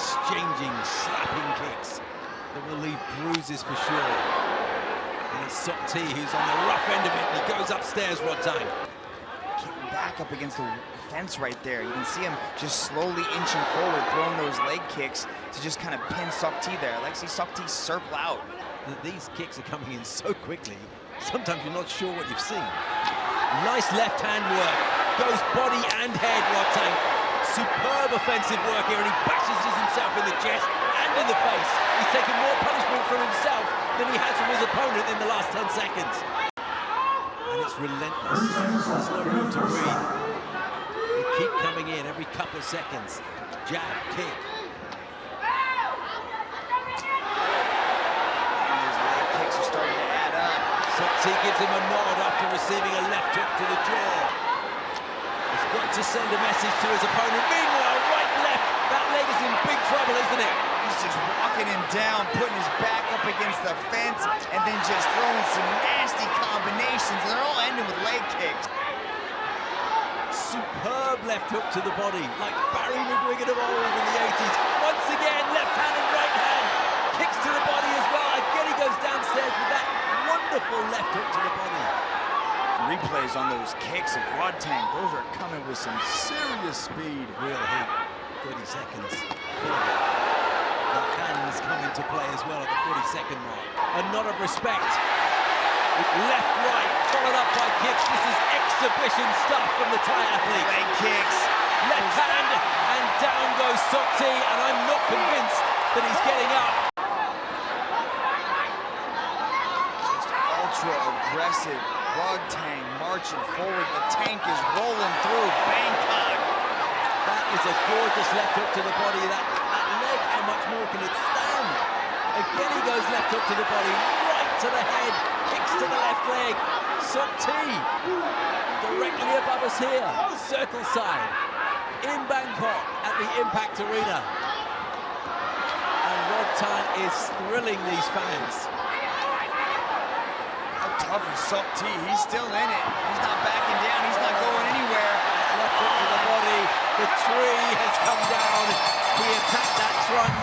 exchanging, slapping kicks that will leave bruises for sure. And it's Sokti who's on the rough end of it, and he goes upstairs, Rodtang. Kicking back up against the fence right there. You can see him just slowly inching forward, throwing those leg kicks to just kind of pin Sokti there. I like to see Sokti circle out. These kicks are coming in so quickly, sometimes you're not sure what you've seen. Nice left hand work, goes body and head, Rodtang. Superb offensive work here, and he bashes himself in the chest and in the face. He's taken more punishment from himself than he has from his opponent in the last 10 seconds. And it's relentless. There's no room to breathe. They keep coming in every couple of seconds. Jab, kick. And those leg kicks are starting to add up. Sokti gives him a nod after receiving a left hook to the jaw. He's got to send a message to his opponent. Meanwhile, right, left, that leg is in big trouble, isn't it? He's just walking him down, putting his back up against the fence, and then just throwing some nasty combinations, and they're all ending with leg kicks. Superb left hook to the body, like Barry McGuigan of old in the 80s. Once again, left hand and right hand. Kicks to the body as well. Again, he goes downstairs with that wonderful left hook to the body. Replays on those kicks of Rodtang. Those are coming with some serious speed. Real heat. 30 seconds. The hands come into play as well at the 42nd mark. A nod of respect. With left, right, followed up by kicks. This is exhibition stuff from the Thai athlete. Leg kicks. Left hand, and down goes Sokti, and I'm not convinced that he's getting up. Just ultra aggressive. Rodtang marching forward. The tank is rolling through Bangkok. That is a gorgeous left hook to the body. That leg, how much more can it stand? Again, he goes left hook to the body, right to the head, kicks to the left leg. Sokti, directly above us here, circle side, in Bangkok at the Impact Arena. And Rodtang is thrilling these fans. Tough as Sokti, he's still in it. He's not backing down, he's not going anywhere. Left hook to the body, the tree has come down. He attacked that trunk.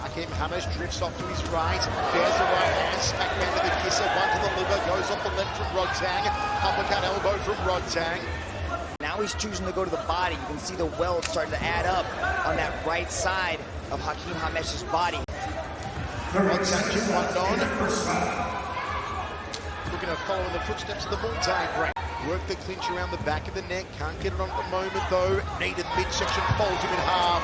Hakim Hamech drifts off to his right. There's the right hand, smack down to the kisser, one to the liver, goes off the left from Rodtang. Uppercut elbow from Rodtang. Now he's choosing to go to the body. You can see the weld starting to add up on that right side of Hakim Hamech's body. Rodtang Jitmuangnon looking to follow in the footsteps of the Muay Thai break. Work the clinch around the back of the neck. Can't get it on at the moment though. Needed midsection, folds him in half.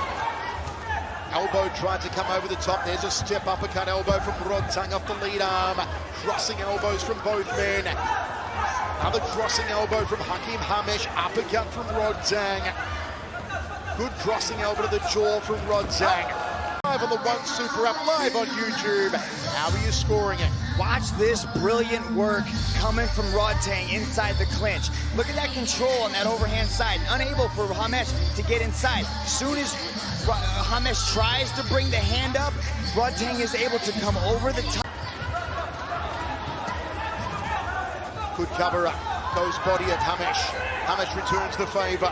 Elbow tried to come over the top. There's a step uppercut elbow from Rodtang off the lead arm. Crossing elbows from both men. Another crossing elbow from Hakim Hamech. Uppercut from Rodtang. Good crossing elbow to the jaw from Rodtang. Live on the One Super Up, live on YouTube. How are you scoring it? Watch this brilliant work coming from Rodtang inside the clinch. Look at that control on that overhand side. Unable for Hamech to get inside. Soon as Hamech tries to bring the hand up, Rodtang is able to come over the top. Good cover up. Goes body at Hamech. Hamech returns the favour.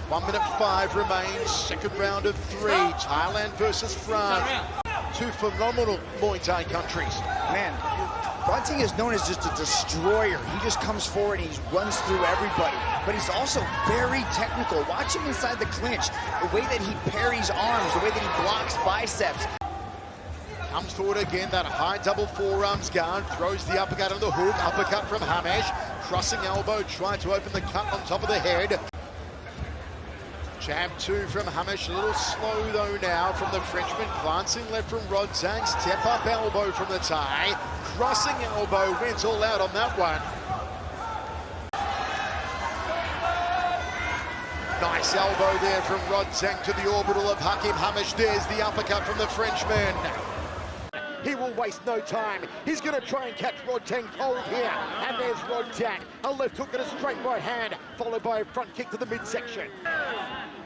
1 minute 5 remains. Second round of 3. Thailand versus France. Two phenomenal Muay Thai countries. Man, Rodtang is known as just a destroyer. He just comes forward and he runs through everybody. But he's also very technical. Watch him inside the clinch. The way that he parries arms, the way that he blocks biceps. Comes forward again, that high double forearms guard. Throws the uppercut on the hook. Uppercut from Hamech. Crossing elbow, tried to open the cut on top of the head. Jab 2 from Hamech, a little slow though now from the Frenchman. Glancing left from Rodtang, step up elbow from the Thai. Crossing elbow, went all out on that one. Nice elbow there from Rodtang to the orbital of Hakim Hamech. There's the uppercut from the Frenchman. He will waste no time. He's going to try and catch Rodtang cold here. And there's Rodtang. A left hook and a straight right hand, followed by a front kick to the midsection.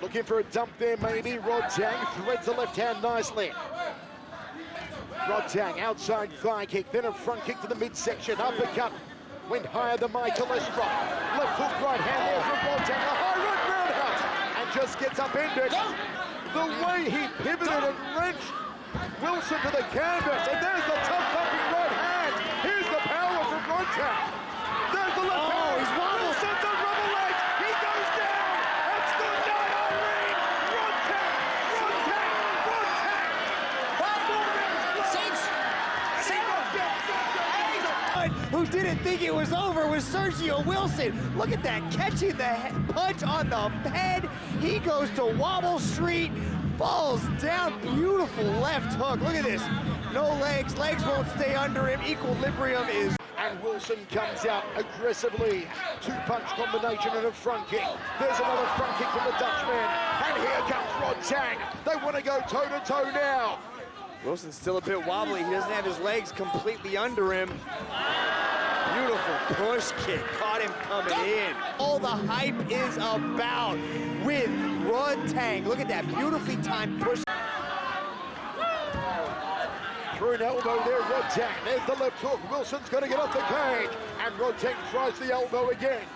Looking for a dump there, maybe. Rodtang threads the left hand nicely. Rodtang outside thigh kick, then a front kick to the midsection. Uppercut went higher than my cholesterol. Left hook, right hand there from Rodtang. A high right roundhouse and just gets upended. The way he pivoted and wrenched Wielzen to the canvas, and there's the tough thumping right hand. Here's the power from Rodtang. There's the left hand. He's wobbled. Wielzen's on rubber legs. He goes down. It's the Danial ring. Rodtang. Who didn't think it was over was Sergio Wielzen. Look at that, catching the punch on the head. He goes to Wobble Street, falls down, beautiful left hook. Look at this, no legs, legs won't stay under him. Equilibrium is... And Wielzen comes out aggressively. Two-punch combination and a front kick. There's another front kick from the Dutchman. And here comes Rodtang. They want to go toe-to-toe now. Wielzen's still a bit wobbly. He doesn't have his legs completely under him. Beautiful push kick, caught him coming in. All the hype is about with Rodtang. Look at that beautifully timed push. Through an elbow there, Rodtang. There's the left hook. Wielzen's going to get off the cage. And Rodtang tries the elbow again.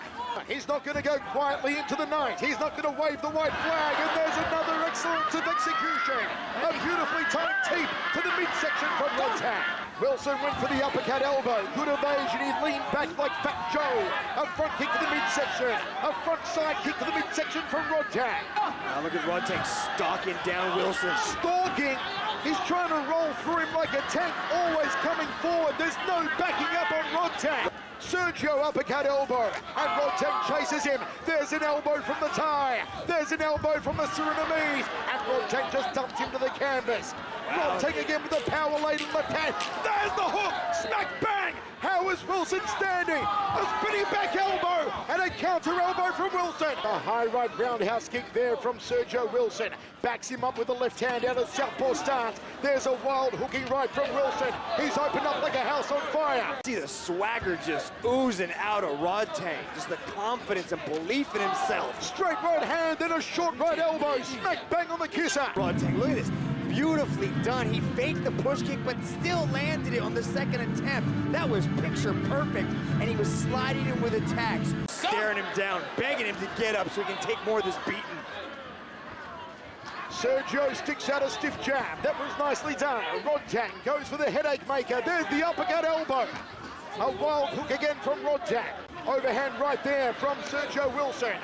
He's not going to go quietly into the night. He's not going to wave the white flag. And there's another excellence of execution. A beautifully timed teep to the midsection from Rodtang. Wielzen went for the uppercut elbow. Good evasion. He leaned back like Fat Joe. A front kick to the midsection. A front side kick to the midsection from Rodtang. Now look at Rodtang stalking down Wielzen. Stalking. He's trying to roll through him like a tank, always coming forward. There's no backing up on Rodtang. Sergio uppercut elbow, and Rodtang chases him. There's an elbow from the Thai. There's an elbow from the Surinamese, and Rodtang just dumped him to the canvas. Wow. Rodtang again with the power-laden left hand. There's the hook, smack bang. How is Wielzen standing? A spinning back elbow, and a counter elbow from Wielzen. A high right roundhouse kick there from Sergio Wielzen. Backs him up with the left hand out of southpaw stance. There's a wild hooking right from Wielzen. He's opened up like a house on fire. See the swagger just oozing out of Rodtang. Just the confidence and belief in himself. Straight right hand, then a short right elbow. Smack bang on the kisser. Rodtang, look at this. Beautifully done. He faked the push kick, but still landed it on the second attempt. That was picture perfect, and he was sliding him with attacks. Staring him down, begging him to get up so he can take more of this beating. Sergio sticks out a stiff jab. That was nicely done. Rodtang goes for the headache maker. There's the uppercut elbow. A wild hook again from Rodtang. Overhand right there from Sergio Wielzen.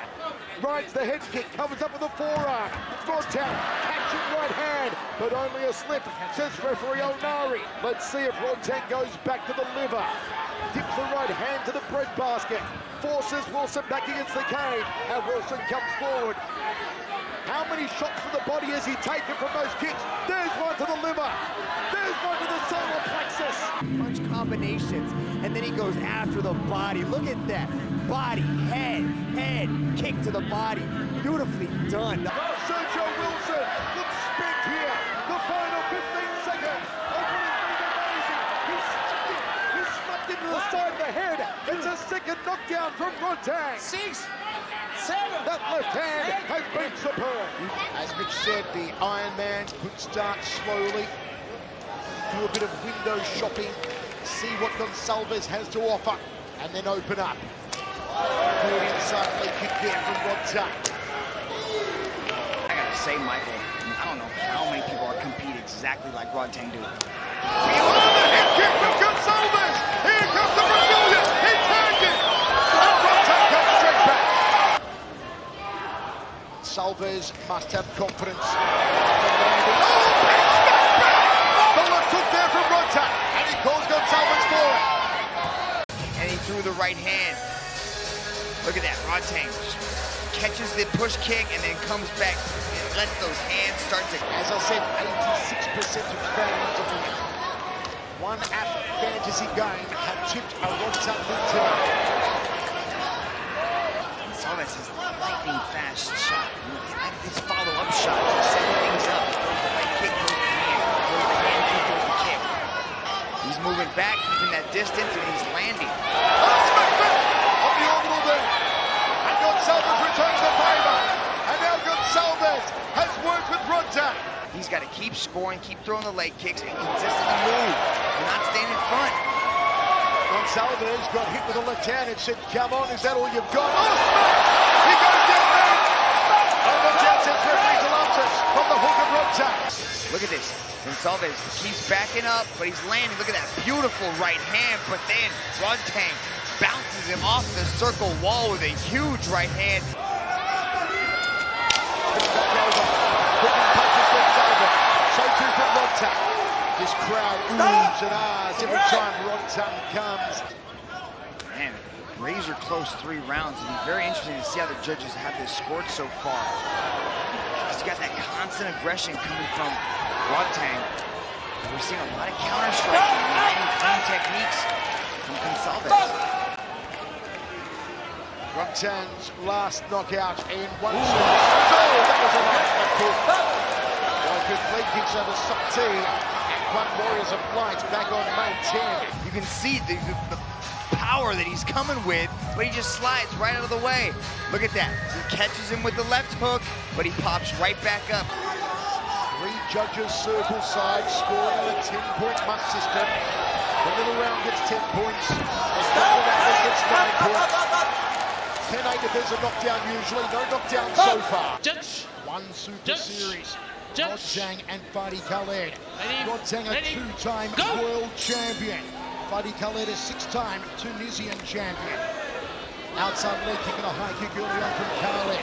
Rides the head kick, covers up with the forearm. Rodtang catching right hand, but only a slip, says referee Onari. Let's see if Rodtang goes back to the liver. Dips the right hand to the breadbasket. Forces Wielzen back against the cage, and Wielzen comes forward. How many shots to the body has he taken from those kicks? There's one to the liver. There's one to the solar plexus. Punch combinations, and then he goes after the body. Look at that. Body, head, kick to the body. Beautifully done. Sergio Wielzen looks spent here. The final 15 seconds. Oh, what has been amazing. He's slapped into the side of the head. It's a second knockdown from Rodtang. 6, 7. That left hand has been superb. As Mitch said, the Iron Man could start slowly, do a bit of window shopping, see what Goncalves has to offer, and then open up. Good inside leg kick there from Rodtang. I gotta say, Michael, I don't know how many people are competing exactly like Rodtang do. Head kick from Goncalves. Here comes the Brazilian. He turned it. And Rodtang comes straight back. Goncalves must have confidence. The left hook there from Rodtang, and he calls Goncalves for it. And he threw the right hand. Look at that, Rodtang catches the push kick and then comes back and lets those hands start to... As I said, 86% of fans of the one-app fantasy game have tipped a Rodtang win tonight. Goncalves has lightning fast shot. His follow-up shot to set things up. Right kick, goes the hand. Goes the hand, then goes the kick. He's moving back, keeping that distance, and he's landing. On the orbital there. And Goncalves returns the favor. And now Goncalves has worked with Rodtang. He's got to keep scoring, keep throwing the leg kicks, and consistently move. And not stand in front. Goncalves got hit with a left hand and said, come on, is that all you've got? Oh, he goes down there. And the judge says referee to from the Look at this. Goncalves keeps backing up, but he's landing. Look at that beautiful right hand, but then Rodtang bounces him off the circle wall with a huge right hand. So too for Rodtang. This crowd oohs and ahs every time Rodtang comes. Man, razor close 3 rounds. It'll be very interesting to see how the judges have this scored so far. He's got that constant aggression coming from Rodtang. We're seeing a lot of counter striking and clean techniques from Goncalves. Rodtang's last knockout in 1 shot. Oh, that was a nice left hook. Good leg kicks over Sokti, and One Warriors of Light back on May 10. You can see the power that he's coming with, but he just slides right out of the way. Look at that. He catches him with the left hook, but he pops right back up. 3 judges circle side, scoring in a 10-point must system. The middle round gets 10 points. The second round gets 9 points. 10-8 if there's a knockdown usually. No knockdown so far. Judge. 1 Super Judge. Series. Judge. Rodtang and Fahdi Khaled. Rodtang a Ready. 2-time world champion. Fahdi Khaled a 6-time Tunisian champion. Outside leg kick and a high kick early on from Khaled.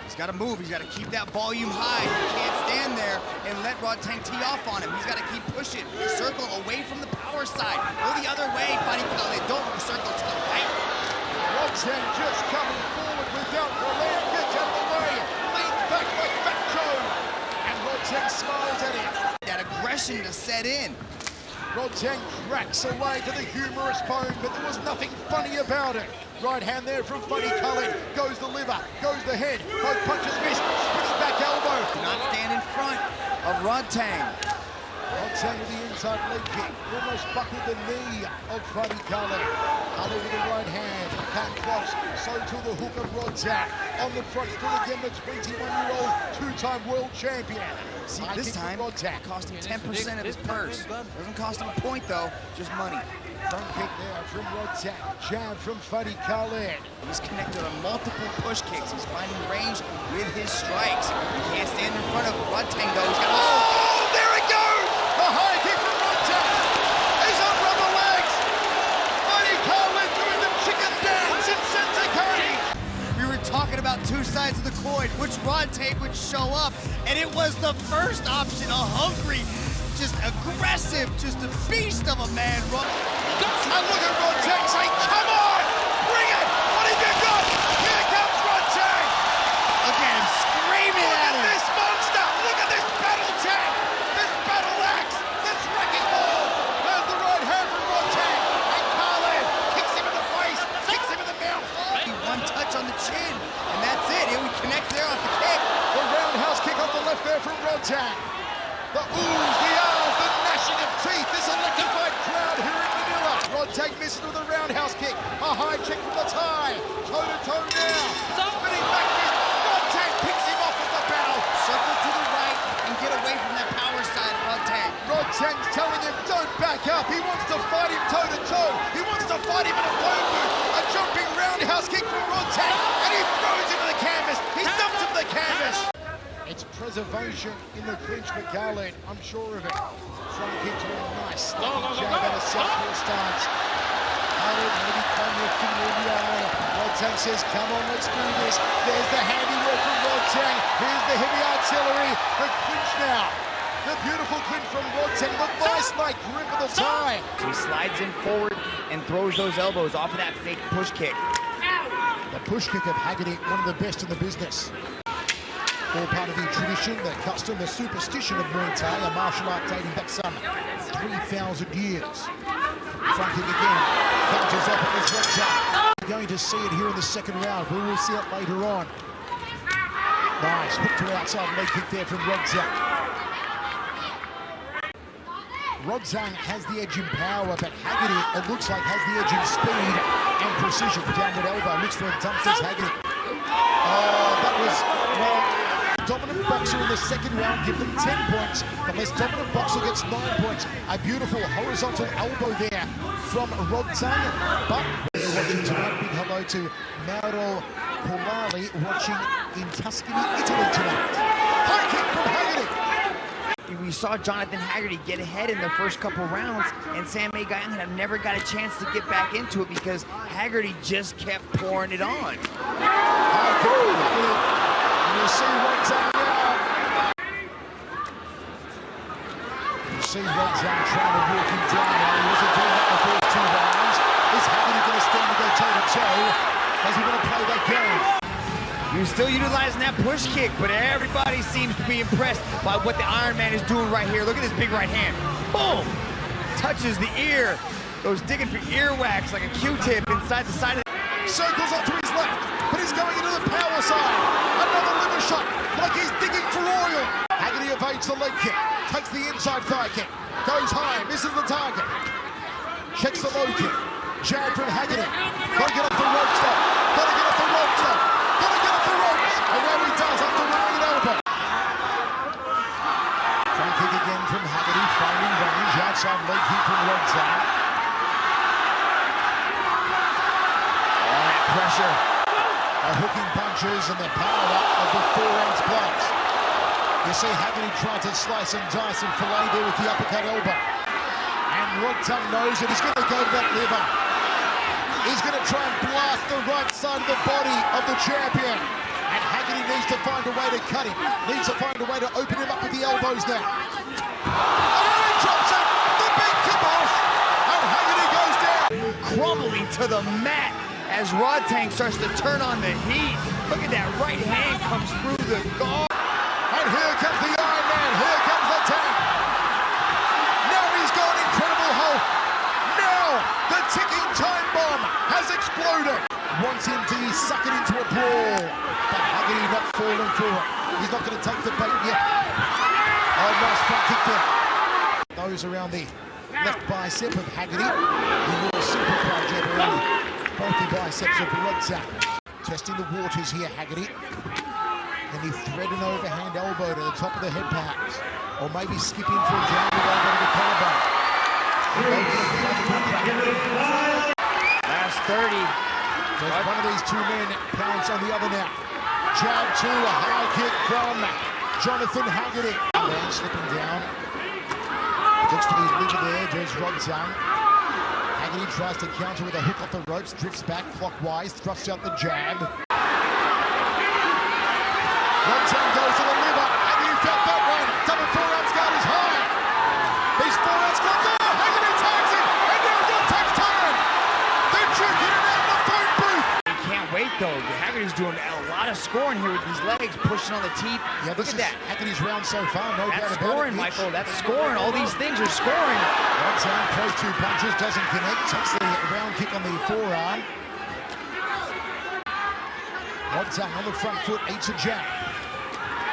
He's got to move. He's got to keep that volume high. He can't stand there and let Rodtang tee off on him. He's got to keep pushing. Circle away from the power side. Go the other way, Fahdi Khaled. Don't circle to the right. Rodtang just coming forward without Khaled. Gets out of the way. Leans back like Fat Joe. And Rodtang smiles at him. That aggression to set in. Rodtang cracks away to the humorous bone, but there was nothing funny about it. Right hand there from Fahdi Khaled. Goes the liver, goes the head. Both punches miss. Spinning back elbow. Not stand in front of Rodtang. Rodtang with the inside leg kick. Almost buckled the knee of Fahdi Khaled. Khaled with the right hand. Came close. So to the hook of Rodtang. On the front foot again, the 21-year-old 2-time world champion. See, this time, it cost him 10% of his purse. Doesn't cost him a point, though, just money. Front kick there from Rodtang. Jab from Fahdi Khaled. He's connected on multiple push kicks. He's finding range with his strikes. He can't stand in front of Rodtang, though. He's got... Oh, there it goes! The high kick from Rodtang. He's on rubber legs. Fahdi Khaled doing the chicken dance in Haggerty. We were talking about 2 sides of the coin, which Rodtang would show up, and it was the first option, a hungry, just aggressive, just a beast of a man. And look at Rodtang say, come on, bring it. What have you got? Here comes Rodtang. Look at him screaming Look at at him. this monster. Look at this battle tank. This battle axe. This wrecking ball. There's the right hand from Rodtang. And Khaled kicks him in the face, kicks him in the mouth. One touch on the chin, and that's it. He connects there off the kick. The roundhouse kick off the left there from Rodtang. The oohs, the ahs, the gnashing of teeth. This electrified crowd here in Manila. Rodtang misses with a roundhouse kick. A high check from the tie. Toe-to-toe now. Spinning back fist. Rodtang picks him off with the battle. Circle to the right and get away from that power side of Rodtang. Rodtang's telling him, don't back up. He wants to fight him toe-to-toe. He wants to fight him in a phone booth. A jumping roundhouse kick from Rodtang. And he throws him to the canvas. He dumps him to the canvas. It's preservation in the clinch for Khaled. I'm sure of it. Front kick to a nice jab at a southpaw stance. Khaled maybe playing your finger in the eye. Rodtang says, come on, let's do this. There's the handiwork from Rodtang. Here's the heavy artillery. The clinch now. The beautiful clinch from Rodtang. The vice-like grip of the tie. He slides in forward and throws those elbows off of that fake push kick. The push kick of Haggerty, one of the best in the business. All part of the tradition, the custom, the superstition of Muay Thai, a martial art dating back some 3,000 years. Front kick again, counters off at this Rodtang. We're going to see it here in the second round. We will see it later on. Nice, hook to outside leg kick there from Rodtang. Rodtang has the edge in power, but Haggerty, it looks like, has the edge in speed and precision. Downward elbow, looks for a dump, says Haggerty. Oh, that was, well, dominant boxer in the second round, give them 10 points. The less dominant boxer gets 9 points. A beautiful horizontal elbow there from Rodtang. But we're watching tonight. Big hello to Mauro Polali watching in Tuscany, Italy tonight. High kick from Haggerty. We we saw Jonathan Haggerty get ahead in the first couple rounds, and Sammy Guyana have never got a chance to get back into it because Haggerty just kept pouring it on. You see Rodtang now. You see Rodtang trying to walk him down now. He wasn't doing that the first 2 rounds. Is Haggerty going to stand and go toe-to-toe? Does he want to play that game? You're still utilizing that push kick, but everybody seems to be impressed by what the Iron Man is doing right here. Look at this big right hand. Boom! Touches the ear. Goes digging for earwax like a Q-tip inside the side of the... Circles off to his left, but he's going into the power side. Another liver shot, like he's digging for oil. Haggerty evades the leg kick, takes the inside thigh kick, goes high, misses the target. Checks the low kick. Jab from Haggerty. Gotta get off the ropes though. Gotta get off the ropes though. Gotta get off the ropes. And now he does after running an elbow. Front kick again from Haggerty, finding range. Outside leg kick from Rodtang. Pressure. Hooking punches and the power up of the 4-ounce gloves. You see Haggerty trying to slice and dice and fillet there with the uppercut elbow. And Rodtang knows that he's going to go to that liver. He's going to try and blast the right side of the body of the champion. And Haggerty needs to find a way to cut him. Needs to find a way to open him up with the elbows now. Oh, he drops it! The big kibosh! And Haggerty goes down! Crumbling to the mat as Rodtang starts to turn on the heat. Look at that right hand comes through the guard. And here comes the Iron Man. Here comes the tank. Now he's gone incredible Hulk. Now the ticking time bomb has exploded. Wants him to suck it into a brawl. But Haggerty not falling for it. He's not going to take the bait yet. Oh, nice front kick there. Those around the left bicep of Haggerty. The more super play jab around both the biceps of Rodtang. Testing the waters here, Haggerty. Then he thread an overhand elbow to the top of the head perhaps. Or maybe skip in for a downward elbow to the collarbone. Last 30. There's one of these 2 men pounds on the other now. Jab to a high kick from Jonathan Haggerty. Man slipping down. Looks to his liver there, there's Rodtang. Haggerty tries to counter with a hook off the ropes, drifts back clockwise, thrusts out the jab. Rodtang goes to the liver. Haggerty felt that one. Double 4-ounce guard is high. These 4-ounce guards. Oh, Haggerty tags it. And now Rodtang's time. They're jerking it out of the phone booth. You can't wait though. Haggerty's doing a lot of scoring here with these legs, pushing on the teeth. Yeah, look at that. Haggerty's round so far. No That's doubt about scoring, it. Michael. That's scoring. All these things are scoring. Rodtang throws 2 punches, doesn't connect. Takes the round kick on the forearm. Rodtang on the front foot, eats a jab.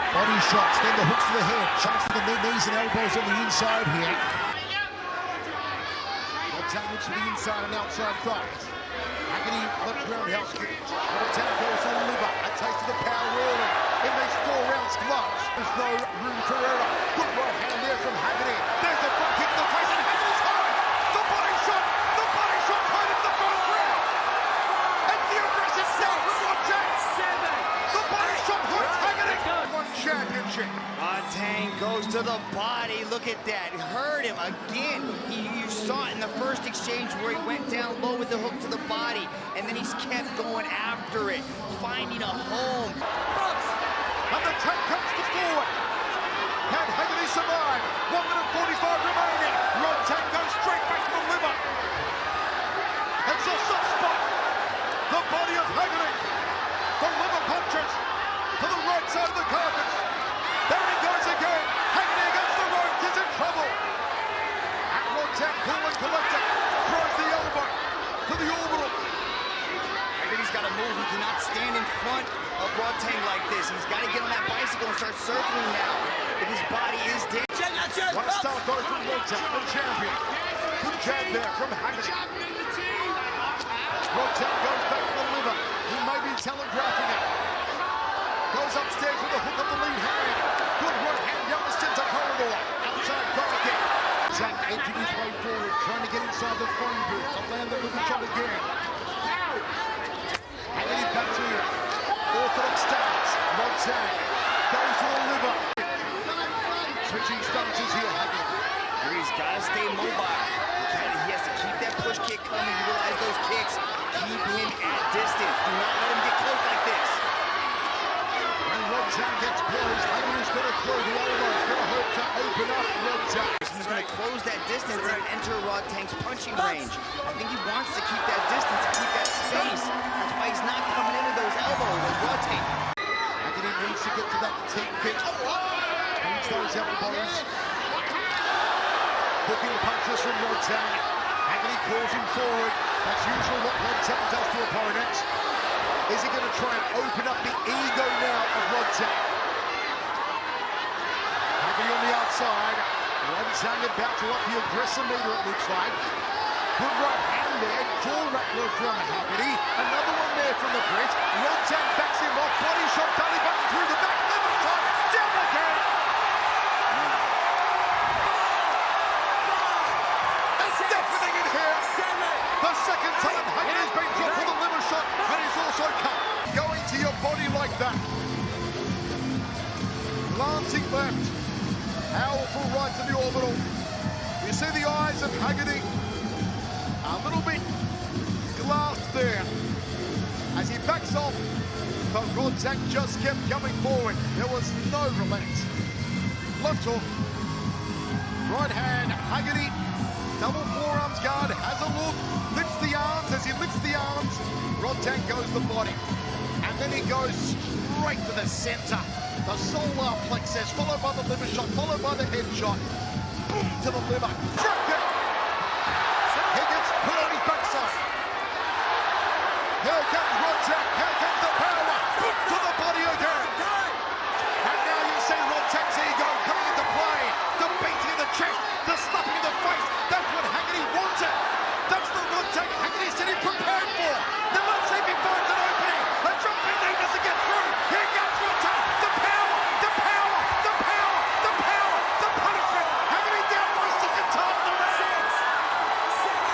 Body shots, then the hooks to the head. Shots to the knees and elbows on the inside here. Rodtang looks to the inside and outside thighs. Haggerty left roundhouse kick. Rodtang goes to the liver. A taste of the power rolling in these 4-ounce gloves. There's no room for error. Good right hand there from Haggerty. There's the front kick to the face and Haggerty's high. The body shot right in the first round. And the aggressive start from Rodtang. The body shot hurts Haggerty. Championship. Rodtang goes to the body. Look at that. Hurt him again. You saw it in the first exchange where he went down low with the hook to the body, and then he's kept going after it, finding a home. And the tank comes to forward. Can Haggerty survive? 1 minute 45 remaining. Rodtang goes straight back to the liver. It's a soft spot. The body of Haggerty. The liver punches to the right side of the carcass. There he goes again. Haggerty against the ropes is in trouble. And Rodtang cool and collected. Throws the elbow to the orbital. Haggerty's got to move. He cannot stand in front of Rodtang like this. He's got to get on that bicycle and start circling now. If his body is dead. One star goes from Rodtang, the champion. Good jab there from Haggerty. Rodtang goes back to the liver. He may be telegraphing it. Goes upstairs with a hook on the lead hand. Good right hand down the center corridor. Outside goal kick. Rodtang edging his way forward, trying to get inside the phone booth to land the liver shot again. Haggerty back to it. Orthodox stance. Rodtang goes to the liver. Switching stances here, Haggerty. He's got to stay mobile. He has to keep that push kick coming, utilize those kicks, keep him at distance. Do not let him get close like this. When Rodtang gets close, Haggerty's going to throw the elbow. It's going to hope to open up Rodtang. He's going to close that distance and enter Rodtang's punching range. I think he wants to keep that distance, to keep that space. That's why he's not coming into those elbows with Rodtang. Haggerty needs to get to that team kick. Needs those elbows. Hooking punches from Rodtang. Haggerty calls him forward. That's usually what Rodtang does to opponents. Is he going to try and open up the ego now of Rodtang? Haggerty on the outside. Rodtang about to up the aggressor meter, it looks like. Good right hand there. Jaw rattler from Haggerty. Another one there from the bridge. Rodtang backs him off. Body shot, belly button through the back. Liver shot. Down again. It's deafening in here. The second time Haggerty's been dropped with a liver shot, and he's also cut. Going to your body like that. Glancing left. Powerful right to the orbital. You see the eyes of Haggerty a little bit glassed there as he backs off, but Rodtang just kept coming forward. There was no relent. Left hook, right hand, Haggerty, double forearms guard, has a look, lifts the arms. As he lifts the arms, Rodtang goes the body, and then he goes straight to the center. The solar plexus, followed by the liver shot, followed by the head shot. Boom to the liver. Trapped it. He gets put on his backside. Here comes Rodtang. Here comes the power. Boom to the body again. And now you see Rodtang's ego coming into play. The beating in the chest, the slapping in the face. That's what Haggerty wanted. That's the Rodtang Haggerty said he prepared for. Now let's see if he finds an opening. A jumping knee doesn't get through. Here comes Rodtang. The power, the power, the power, the power, the punishment. Haggerty down for a second time in the round.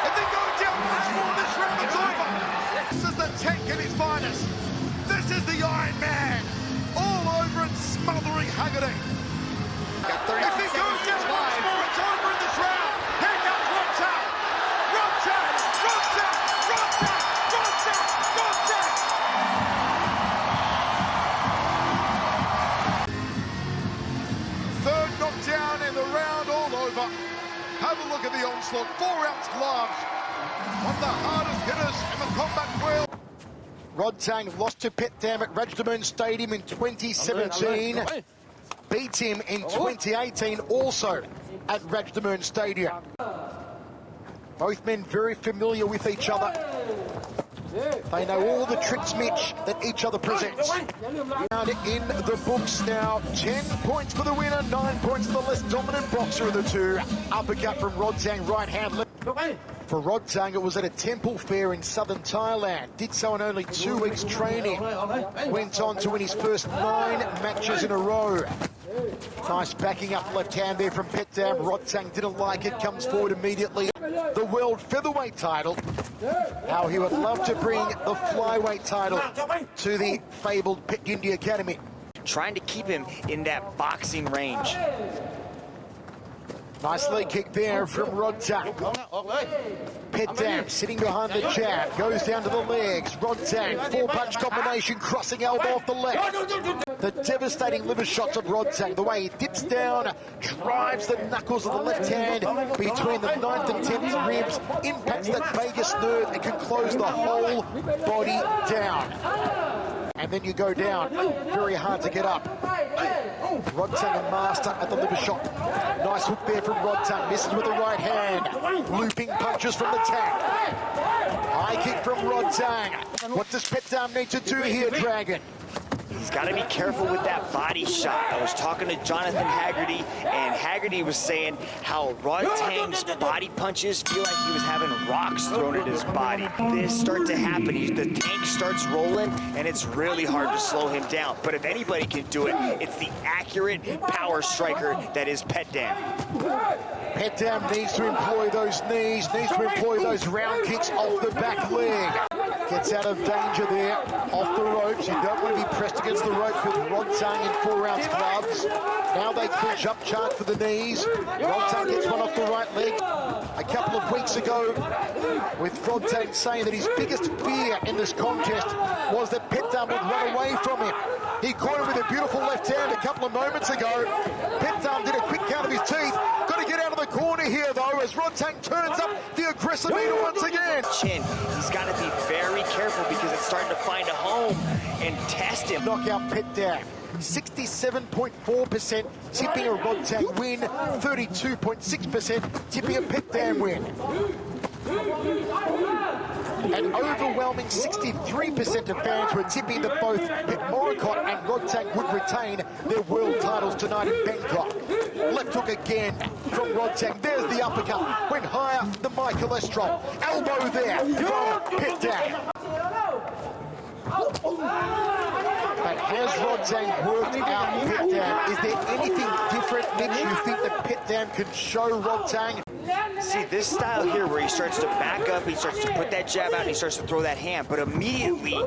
If they go down once more this round, it's over. This is the tank at his finest. This is the Iron Man. All over and smothering Haggerty. If he goes down once more, it's over in this round. Here comes Rodtang. Rodtang, Rodtang, Rodtang, Rodtang, Rodtang. Third knockdown in the round, all over. Have a look at the onslaught. 4-ounce gloves. One of the hardest hitters in the combat world. Rodtang lost to Petchdam at Petchdam Stadium in 2017. Beat him in 2018 also at Petchdam Stadium. Both men very familiar with each other. They know all the tricks, Mitch, that each other presents. And in the books now, 10 points for the winner, 9 points for the less dominant boxer of the two. Uppercut from Rodtang, right hand. For Rodtang, it was at a temple fair in southern Thailand. Did so in only 2 weeks training. Went on to win his first 9 matches in a row. Nice backing up left hand there from Petchdam. Rodtang didn't like it, comes forward immediately. The world featherweight title. How he would love to bring the flyweight title to the fabled Pit India Academy. Trying to keep him in that boxing range. Nice leg kick there from Rodtang. Petchdam sitting behind the jab, goes down to the legs. Rodtang, 4-punch combination, crossing elbow off the left. The devastating liver shots of Rodtang, the way he dips down, drives the knuckles of the left hand between the 9th and 10th ribs, impacts that vagus nerve and can close the whole body down. And then you go down, very hard to get up. Rodtang a master at the liver shot. Nice hook there from Rodtang, misses with the right hand. Looping punches from the tank. High kick from Rodtang. What does Petchdam need to do here, Dragon? He's got to be careful with that body shot. I was talking to Jonathan Haggerty, and Haggerty was saying how Rodtang's body punches feel like he was having rocks thrown at his body. This starts to happen. The tank starts rolling, and it's really hard to slow him down. But if anybody can do it, it's the accurate power striker that is Petchdam. Petchdam needs to employ those knees, needs to employ those round kicks off the back leg. Gets out of danger there, off the ropes. You don't want to be pressed against the ropes with Rodtang in 4-ounce gloves. Now they clinch up, charge for the knees. Rodtang gets one off the right leg. A couple of weeks ago, with Rodtang saying that his biggest fear in this contest was that Petchdam would run away from him. He caught him with a beautiful left hand a couple of moments ago. Petchdam did a quick count of his teeth. Got to get out of the corner here, though, as Rodtang turns up the aggressive meter once again. Chin, he's got to be very careful because it's starting to find a home and test him. Knockout Petchdam. 67.4% tipping a Rodtang win, 32.6% tipping a Petchdam win. An overwhelming 63% of fans were tipping that both Petchdam and Rodtang would retain their world titles tonight in Bangkok. Left hook again from Rodtang. There's the uppercut. Went higher than my cholesterol. Elbow there from Petchdam. But has Rodtang worked out Petchdam? Is there anything different, Mitch, you think that Petchdam can show Rodtang? See, this style here where he starts to back up, he starts to put that jab out, and he starts to throw that hand, but immediately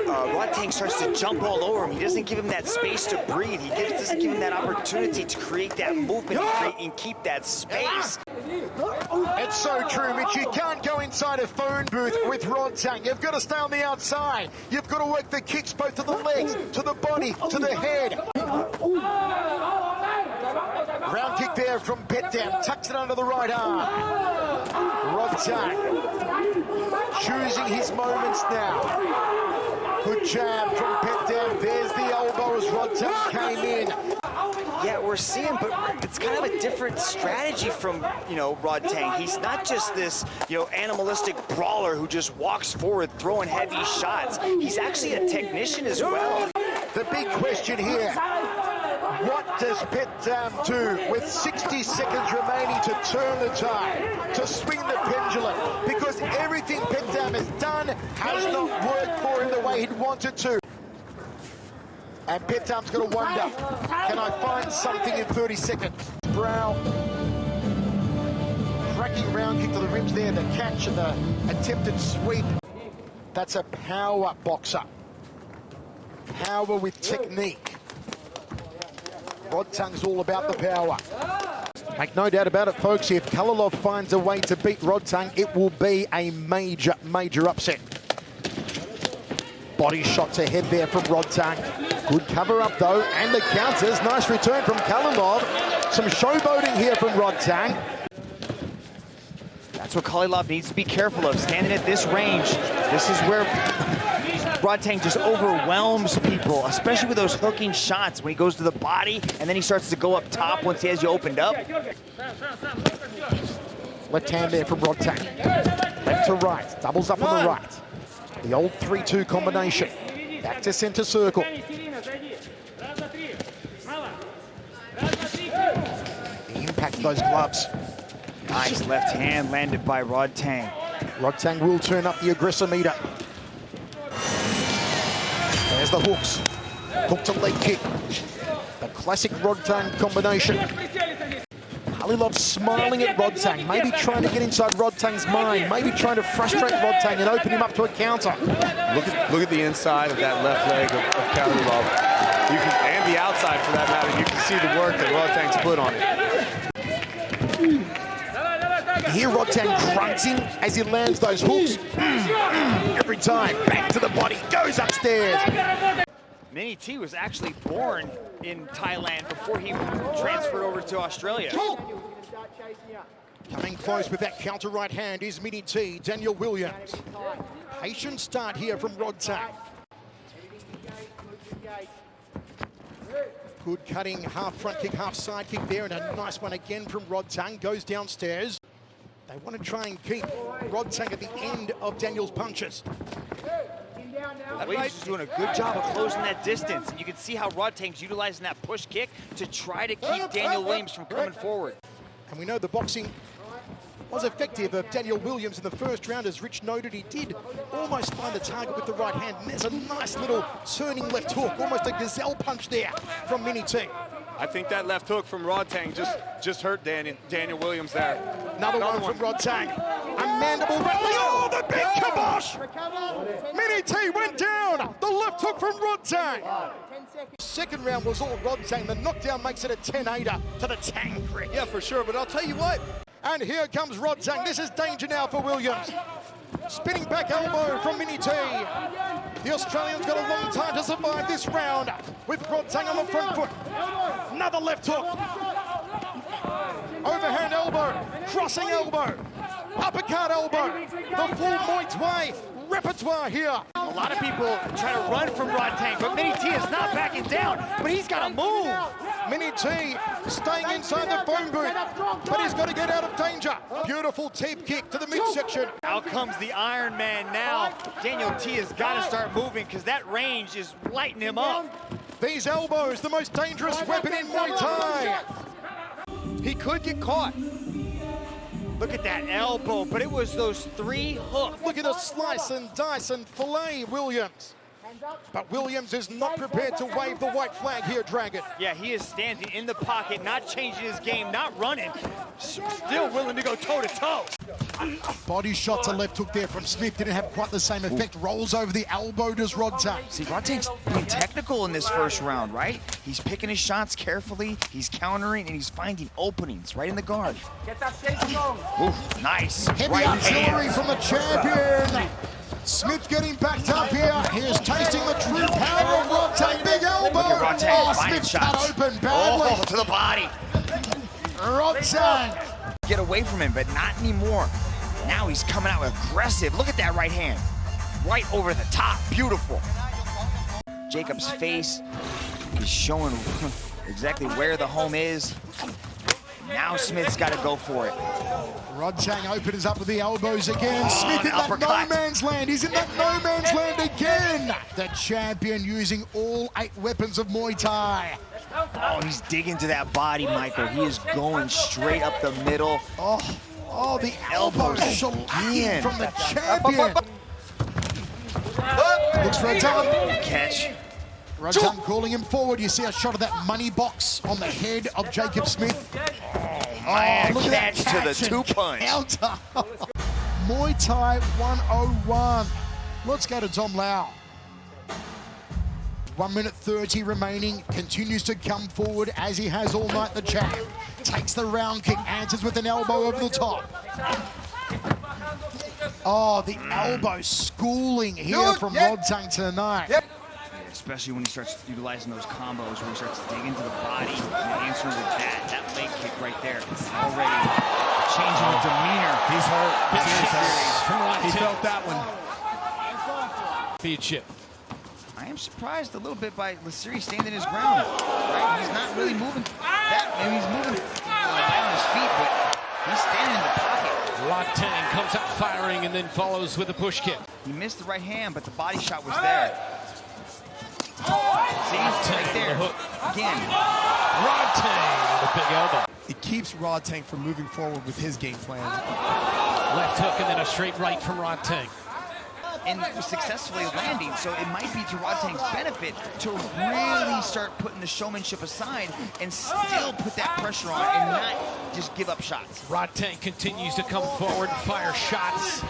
Rodtang starts to jump all over him. He doesn't give him that space to breathe. He doesn't give him that opportunity to create that movement and keep that space. It's so true, Mitch. You can't go inside a phone booth with Rodtang. You've got to stay on the outside. You've got to work the kicks both to the legs, to the body, to the head. Round kick there from Petchdam. Tucks it under the right arm. Rodtang choosing his moments now. Good jab from Petchdam. There's the elbow as Rodtang came in. Yeah, we're seeing, but it's kind of a different strategy from, Rodtang. He's not just this, animalistic brawler who just walks forward throwing heavy shots. He's actually a technician as well. The big question here, what does Petchdam do with 60 seconds remaining to turn the tide, to swing the pendulum? Because everything Petchdam has done has not worked for him the way he'd wanted to. And Petchdam's going to wonder, can I find something in 30 seconds? Brow. Cracking round kick to the ribs there, the catch and the attempted sweep. That's a power boxer. Power with technique. Rodtang's all about the power. Make no doubt about it, folks. If Khalilov finds a way to beat Rodtang, it will be a major, major upset. Body shots ahead there from Rodtang. Good cover up though, and the counters. Nice return from Khalilov. Some showboating here from Rodtang. That's what Khalilov needs to be careful of, standing at this range. This is where Rodtang just overwhelms people, especially with those hooking shots when he goes to the body and then he starts to go up top once he has you opened up. Left hand there from Rodtang. Left to right, doubles up on the right. The old 3-2 combination. Back to center circle. The impact of those gloves. Nice left hand landed by Rodtang. Rodtang will turn up the aggressor meter. There's the hooks. Hook to leg kick. The classic Rodtang combination. Khalilov smiling at Rodtang, maybe trying to get inside Rodtang's mind, maybe trying to frustrate Rodtang and open him up to a counter. Look at the inside of that left leg of Khalilov. And the outside for that matter. You can see the work that Rodtang's put on it. You hear Rodtang grunting as he lands those hooks. Every time, back to the body, goes upstairs. Mini T was actually born in Thailand before he transferred over to Australia. Coming close with that counter right hand is Mini T, Danial Williams. Patient start here from Rodtang. Good cutting, half front kick, half side kick there, and a nice one again from Rodtang. Goes downstairs. They want to try and keep Rodtang at the end of Danial's punches. Williams is doing a good job of closing that distance. You can see how Rodtang's utilizing that push kick to try to keep Danial Williams from coming forward. And we know the boxing was effective of Danial Williams in the first round. As Rich noted, he did almost find the target with the right hand. And there's a nice little turning left hook, almost a gazelle punch there from Mini T. I think that left hook from Rodtang just hurt Daniel Williams there. Another one from Rodtang. A mandible rattling. Oh, the big kibosh! Mini T went down. The left hook from Rodtang. Second round was all Rodtang. The knockdown makes it a 10-8er to the Tangri. Yeah, for sure, but I'll tell you what. And here comes Rodtang. This is danger now for Williams. Spinning back elbow from Mini T. The Australian's got a long time to survive this round with Rodtang on the front foot. Another left hook. Overhand elbow, crossing elbow, uppercut elbow. The full Muay Thai repertoire here. A lot of people try to run from Rodtang, but Mini T is not backing down, but he's got to move. Mini T staying inside the phone booth, but he's got to get out of danger. Beautiful teep kick to the midsection. Out comes the Iron Man now. Daniel T has got to start moving because that range is lighting him up. These elbows, the most dangerous weapon in Muay Thai. He could get caught. Look at that elbow, but it was those 3 hooks. Look at the slice and dice and fillet Williams. But Williams is not prepared to wave the white flag here, Dragon. Yeah, he is standing in the pocket, not changing his game, not running, still willing to go toe-to-toe. Body shot to left hook there from Smith. Didn't have quite the same effect. Rolls over the elbow, does Rodtang. See, Rodtang's being technical in this first round, right? He's picking his shots carefully, he's countering, and he's finding openings right in the guard. Ooh, nice. Heavy Right artillery hand. from the champion. Smith getting backed up here. He is tasting the true power of Rodtang. Big elbow. Look at Rodtang Oh, finding Smith's shots. cut open badly. Oh, to the body. Rodtang. Get away from him, but not anymore. Now he's coming out aggressive. Look at that right hand. Right over the top. Beautiful. Jacob's face is showing exactly where the home is. Now Smith's got to go for it. Rodtang opens up with the elbows again. Smith in that uppercut. no man's land. He's in that no man's land again. The champion using all 8 weapons of Muay Thai. Oh, he's digging to that body, Michael. He is going straight up the middle. Oh, the elbows shellacking from the champion. Looks Rodtang. Catch. Rodtang calling him forward. You see a shot of that money box on the head of Jacob Smith. Man, Look at that catch to the catch and 2-punch. counter. Muay Thai 101. Let's go to Tom Lau. 1 minute 30 remaining. Continues to come forward as he has all night, the champ. Takes the round kick, answers with an elbow over the top. Oh, the elbow schooling here from Rodtang tonight. Especially when he starts utilizing those combos, where he starts to dig into the body and answering with that leg kick right there. Already changing the demeanor. He's hurt. He felt that one. Feed chip. I am surprised a little bit by Lasiri standing his ground. Right? He's not really moving that. Maybe he's moving down on his feet, but he's standing in the pocket. Rodtang comes up firing and then follows with a push kick. He missed the right hand, but the body shot was there. See, right there. Again. Rodtang with a big elbow. It keeps Rodtang from moving forward with his game plan. Left hook and then a straight right from Rodtang. And successfully landing, so it might be to Rodtang's benefit to really start putting the showmanship aside and still put that pressure on and not just give up shots. Rodtang continues to come forward and fire shots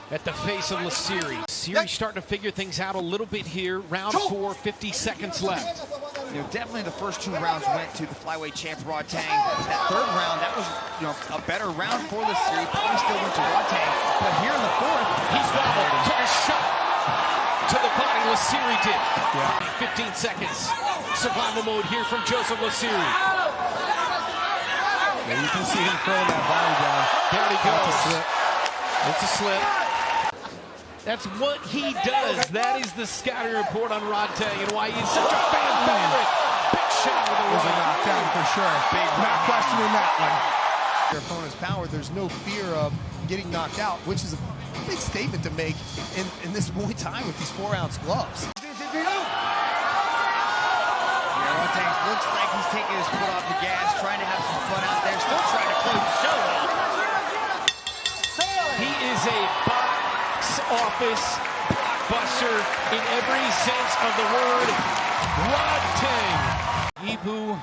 at the face of Lasiri. Lasiri starting to figure things out a little bit here. Round 4, 50 seconds left. You know, definitely the first 2 rounds went to the flyweight champ Rodtang. That 3rd round, that was a better round for Lasiri. Probably still went to Rodtang, but here in the 4th, he's wobbled, took a shot to the body. Lasiri did. 15 seconds. Survival mode here from Joseph Lasiri. Yeah, you can see him throwing that body down. There he goes. It's a slip. That's what he does. That is the scouting report on Rodtang and why he's such a fan favorite. Big shot with a right. Knockdown for sure. Big Not questioning that one. Your opponent's power, there's no fear of getting knocked out, which is a big statement to make in this Muay Thai with these 4-ounce gloves. Rodtang looks like he's taking his foot off the gas, trying to have some fun out there, still trying to close the show out. He is a box office blockbuster in every sense of the word. Rodtang. Yibu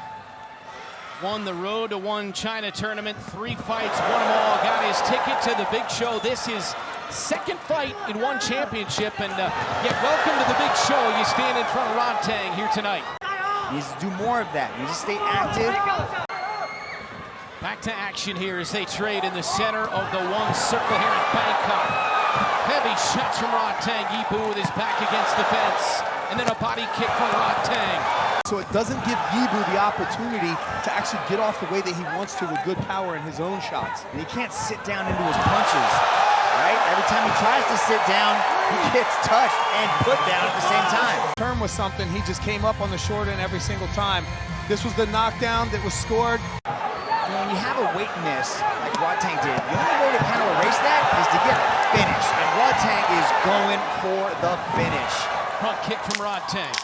Won the Road to One China tournament, 3 fights, won them all, got his ticket to the big show. This is second fight in one championship, and yet welcome to the big show. You stand in front of Rodtang here tonight. He needs to do more of that. He needs to stay active. Back to action here as they trade in the center of the one circle here in Bangkok. Heavy shots from Rodtang. Yibu with his back against the fence, and then a body kick from Rodtang. So it doesn't give Yibu the opportunity to actually get off the way that he wants to with good power in his own shots. And he can't sit down into his punches, right? Every time he tries to sit down, he gets touched and put down at the same time. Term was something, he just came up on the short end every single time. This was the knockdown that was scored. You know, when you have a weight miss like Rodtang did, the only way to kind of erase that is to get a finish. And Rodtang is going for the finish. Front kick from Rodtang.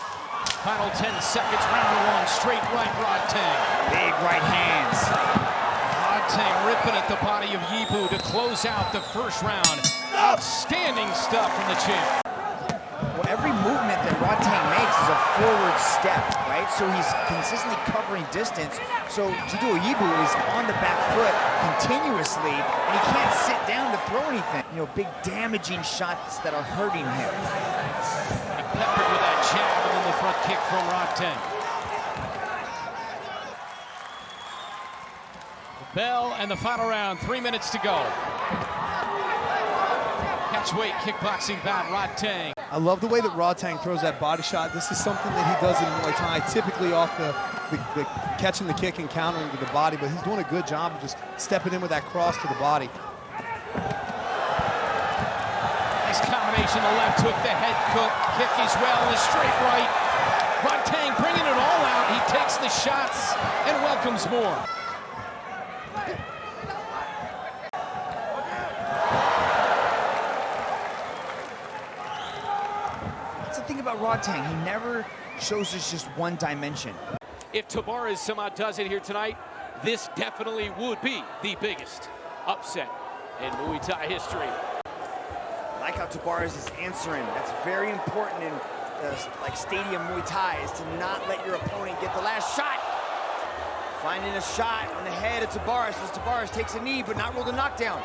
Final 10 seconds, round one, straight right Rodtang. Big right hands. Rodtang ripping at the body of Yibu to close out the first round. Outstanding stuff from the champ. Well, every movement that Rodtang makes is a forward step, right? So he's consistently covering distance. So Jiduo Yibu is on the back foot continuously, and he can't sit down to throw anything. You know, big damaging shots that are hurting him. Peppered with that jab and then the front kick from Rodtang. The bell and the final round, 3 minutes to go. Catchweight kickboxing bout, Rodtang. I love the way that Rodtang throws that body shot. This is something that he does in Muay Thai, typically off the catching the kick and countering to the body, but he's doing a good job of just stepping in with that cross to the body. Nice combination, the left hook, the head kick as well, and the straight right. Rodtang bringing it all out. He takes the shots and welcomes more. That's the thing about Rodtang. He never shows us just one dimension. If Tabares somehow does it here tonight, this definitely would be the biggest upset in Muay Thai history. I like how Tabares is answering. That's very important in like stadium Muay Thai, is to not let your opponent get the last shot. Finding a shot on the head of Tabares as Tabares takes a knee, but not ruled a knockdown.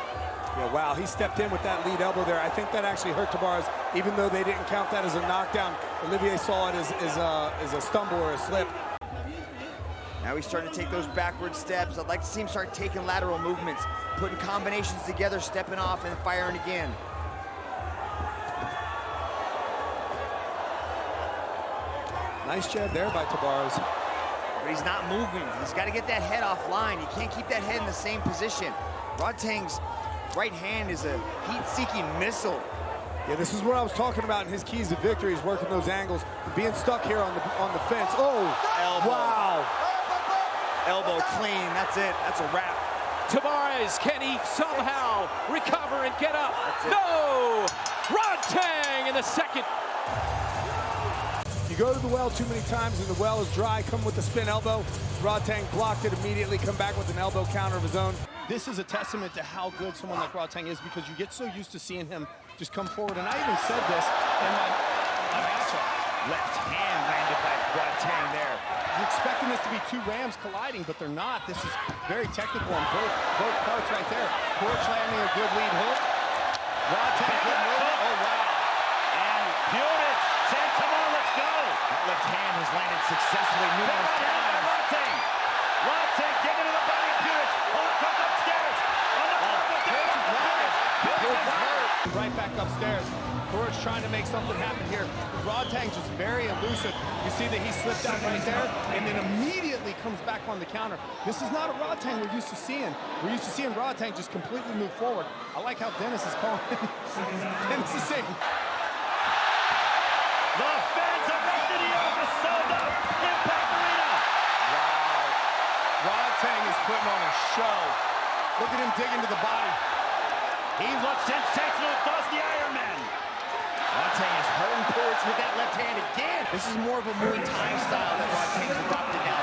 Yeah, wow, he stepped in with that lead elbow there. I think that actually hurt Tabares, even though they didn't count that as a knockdown. Olivier saw it as a stumble or a slip. Now he's starting to take those backward steps. I'd like to see him start taking lateral movements, putting combinations together, stepping off and firing again. Nice jab there by Tabares. But he's not moving. He's got to get that head offline. You can't keep that head in the same position. Rodtang's right hand is a heat-seeking missile. Yeah, this is what I was talking about in his keys to victory, is working those angles, being stuck here on the fence. Oh, elbow. Wow. Elbow clean, that's it, that's a wrap. Tabares, can he somehow recover and get up? No! Rodtang in the second. You go to the well too many times and the well is dry, come with the spin elbow. Rodtang blocked it immediately, come back with an elbow counter of his own. This is a testament to how good someone like Rodtang is, because you get so used to seeing him just come forward. And I even said this in my matchup. Left hand landed by Rodtang there. You're expecting this to be two rams colliding, but they're not. This is very technical on both parts right there. Puric landing a good lead hook. Rodtang good move. Oh, wow. And Puric said, come on, let's go. That left hand has landed successfully numerous times. Rodtang digging to the body of Puric. Oh, comes upstairs. Right back upstairs. Puric's trying to make something happen here. Rodtang just very elusive. You see that he slipped out right there and then immediately comes back on the counter. This is not a Rodtang we're used to seeing. We're used to seeing Rodtang just completely move forward. I like how Denis is calling him. Denis is saying. The fans are ready to the sold-out Impact Arena. Wow. Rodtang is putting on a show. Look at him digging to the body. He looks sensational across the Ironman. Rodtang is hurting Puric with that left hand again. This is more of a Muay Thai style that Rodtang's adopted now.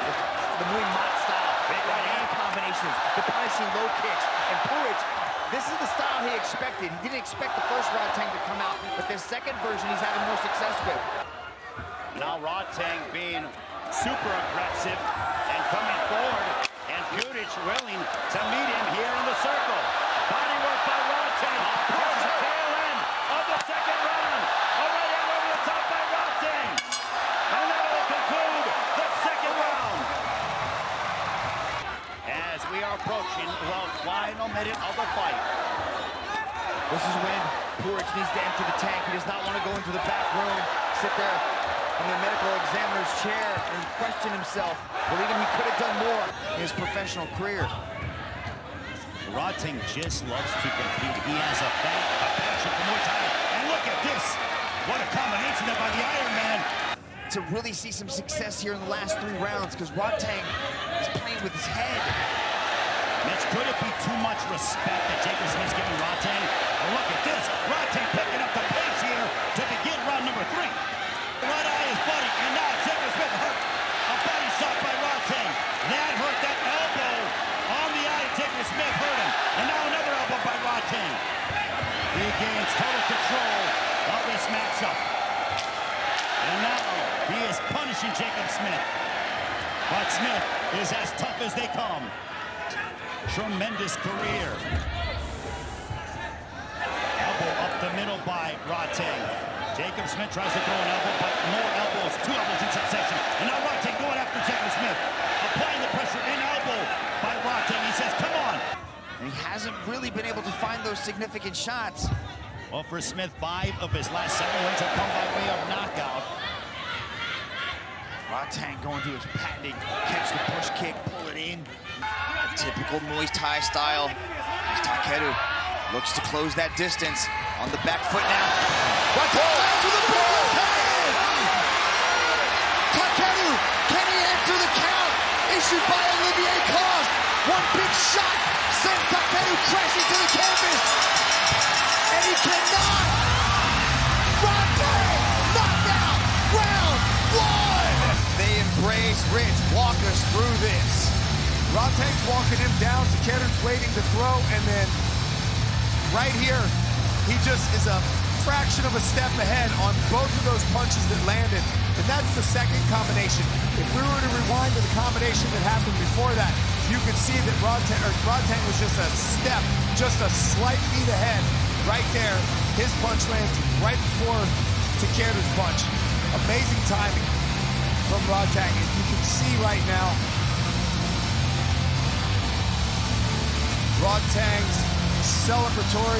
The Muay Mat style, big right hand combinations, the punishing low kicks. And Puric, this is the style he expected. He didn't expect the first Rodtang to come out, but this second version he's having more success with. Now Rodtang being super aggressive and coming forward willing to meet him here in the circle. Body work by Rodtang. Towards the tail end of the second round. A right hand over the top by Rodtang. And that will conclude the second round. As we are approaching the final minute of the fight. This is when Puric needs to empty the tank. He does not want to go into the back room, sit there in the medical examiner's chair and question himself, believing he could have done more in his professional career. Rodtang just loves to compete. He has a passion for Muay Thai. And look at this. What a combination there by the Iron Man. To really see some success here in the last 3 rounds, because Rodtang is playing with his head. Mitch, could it be too much respect that Jacob Smith's giving Rodtang? Oh, look at this. Rodtang picking up the pace here to begin round number 3. Right eye is bloody, and now Jacob Smith hurt. A body shot by Rodtang. That hurt. That elbow on the eye of Jacob Smith hurt him. And now another elbow by Rodtang. He gains total control of this matchup. And now he is punishing Jacob Smith. But Smith is as tough as they come. Tremendous career. Elbow up the middle by Rodtang. Jacob Smith tries to throw an elbow, but more elbows, 2 elbows in succession. And now Rodtang going after Jacob Smith. Applying the pressure, an elbow by Rodtang. He says, come on. And he hasn't really been able to find those significant shots. Well, for Smith, 5 of his last 7 wins have come by way of knockout. Rodtang going to his patented catch the push kick, pull it in. Typical Muay Thai style. As Takeru looks to close that distance on the back foot now. Rodtang to the ball. Takeru, can he answer the count? Issued by Olivier Coste. One big shot sends Takeru crashing to the canvas. And he cannot. Rodtang knocked out. Round 1. They embrace Rich. Walk us through this. Rodtang's walking him down. Takeru's waiting to throw, and then right here, he just is a fraction of a step ahead on both of those punches that landed, and that's the second combination. If we were to rewind to the combination that happened before that, you could see that Rodtang was just a step, just a slight beat ahead. Right there, his punch lands right before Takeru's punch. Amazing timing from Rodtang, and you can see right now Rodtang's celebratory